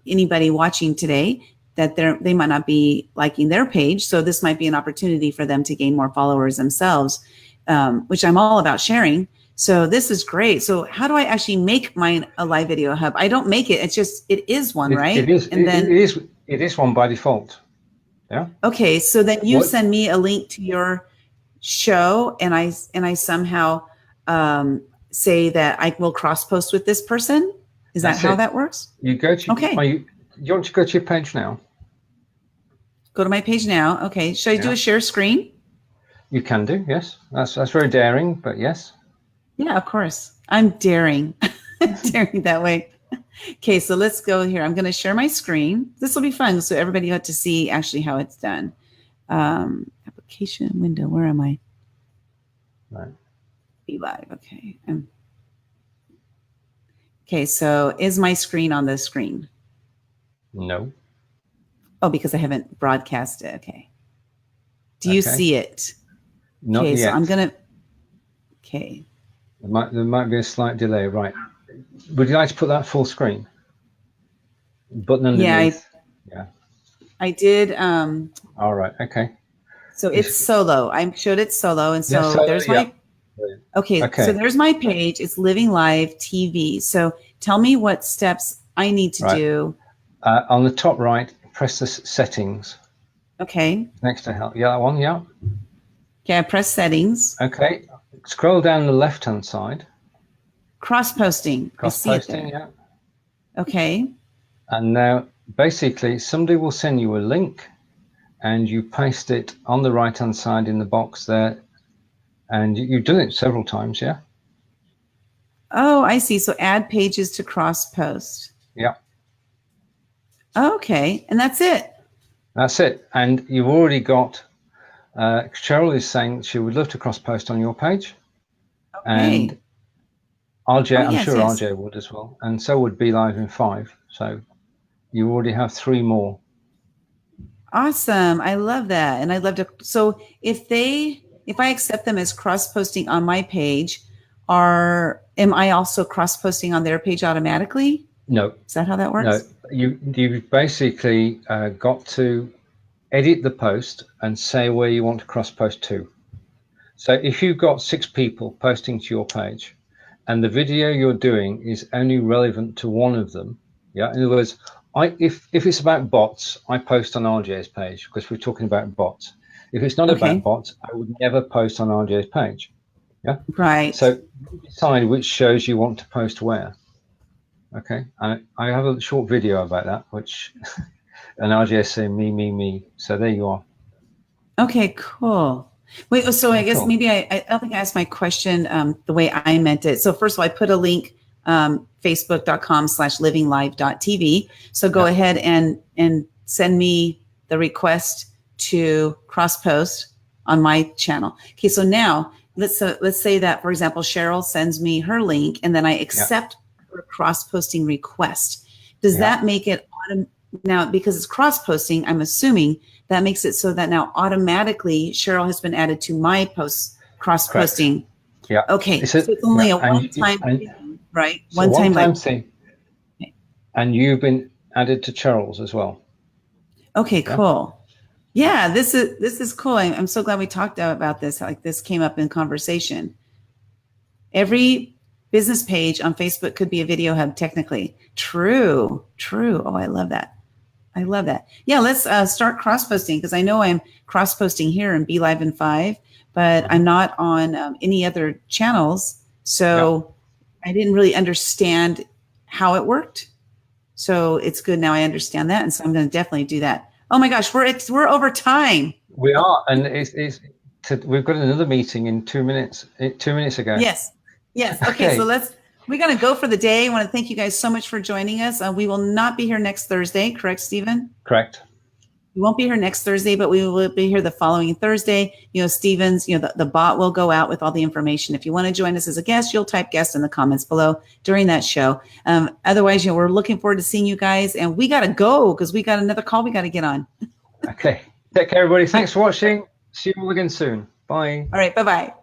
anybody watching today that they might not be liking their page. So this might be an opportunity for them to gain more followers themselves, which I'm all about sharing. So this is great. So how do I actually make mine a live video hub? I don't make it. It's just, it is one, right? It is. And it is one by default. Yeah. Okay. So then you send me a link to your show and I somehow say that I will cross post with this person. Is that how that works? You go to, you want to go to your page now? Go to my page now. Okay. Should I do a share screen? You can do, yes. That's very daring, but yes. Yeah, of course. I'm daring. Daring that way. Okay, so let's go here. I'm going to share my screen. This will be fun. So everybody got to see actually how it's done. Application window. Where am I? Right. Be live. Okay. Okay, so is my screen on the screen? No. Oh, because I haven't broadcast it. Okay. Do you see it? Not yet. So I'm going to, okay. There might be a slight delay, right? Would you like to put that full screen? Button underneath. I did. All right, okay. So it's solo. I showed it solo. And so there's my, okay. So there's my page. It's Living Live TV. So tell me what steps I need to do. On the top right, press the settings. Okay. Next to help. Yeah, that one, yeah. Okay, I press settings. Okay. Scroll down the left-hand side. Cross-posting. Cross-posting, yeah. Okay. And now, basically, somebody will send you a link, and you paste it on the right-hand side in the box there. And you've done it several times, yeah? Oh, I see. So add pages to Crosspost. Yeah. Okay. And that's it. That's it. And you've already got, Cheryl is saying she would love to cross-post on your page. Okay. And RJ, I'm sure RJ would as well. And so would Be Live in 5. So you already have 3 more. Awesome. I love that. And I'd love to. So if I accept them as cross-posting on my page, am I also cross-posting on their page automatically? No. Is that how that works? No. You've basically got to edit the post and say where you want to cross-post to. So if you've got 6 people posting to your page and the video you're doing is only relevant to one of them, yeah, in other words, if it's about bots, I post on RJ's page because we're talking about bots. If it's not about bots, I would never post on RJ's page. Yeah. Right. So decide which shows you want to post where. Okay. I have a short video about that, which and RJ is saying me. So there you are. Okay, cool. Wait, so I guess maybe I don't think I asked my question the way I meant it. So first of all, I put a link, facebook.com/livinglive.tv. So go ahead and send me the request to cross-post on my channel. Okay, so now let's say that, for example, Cheryl sends me her link and then I accept her cross-posting request. Does that make it now because it's cross-posting, I'm assuming that makes it so that now automatically Cheryl has been added to my post cross-posting. Yeah. Okay. So it's only a one-time thing, right? So one-time thing. And you've been added to Cheryl's as well. Okay, cool. Yeah, this is cool. I'm so glad we talked about this. Like this came up in conversation. Every business page on Facebook could be a video hub technically. True. Oh, I love that. Yeah, let's start cross-posting because I know I'm cross-posting here in BLive in 5, but I'm not on any other channels. So I didn't really understand how it worked. So it's good now I understand that. And so I'm going to definitely do that. Oh my gosh, we're over time. We are, and we've got another meeting in 2 minutes. 2 minutes ago. Yes. Okay, so we're going to go for the day. I want to thank you guys so much for joining us. We will not be here next Thursday, correct, Stephen? Correct. We won't be here next Thursday, but we will be here the following Thursday. Stephen's, the bot will go out with all the information. If you want to join us as a guest, you'll type guest in the comments below during that show. Otherwise, we're looking forward to seeing you guys, and we got to go because we got another call we got to get on. Okay. Take care, everybody. Thanks for watching. See you all again soon. Bye. All right. Bye-bye.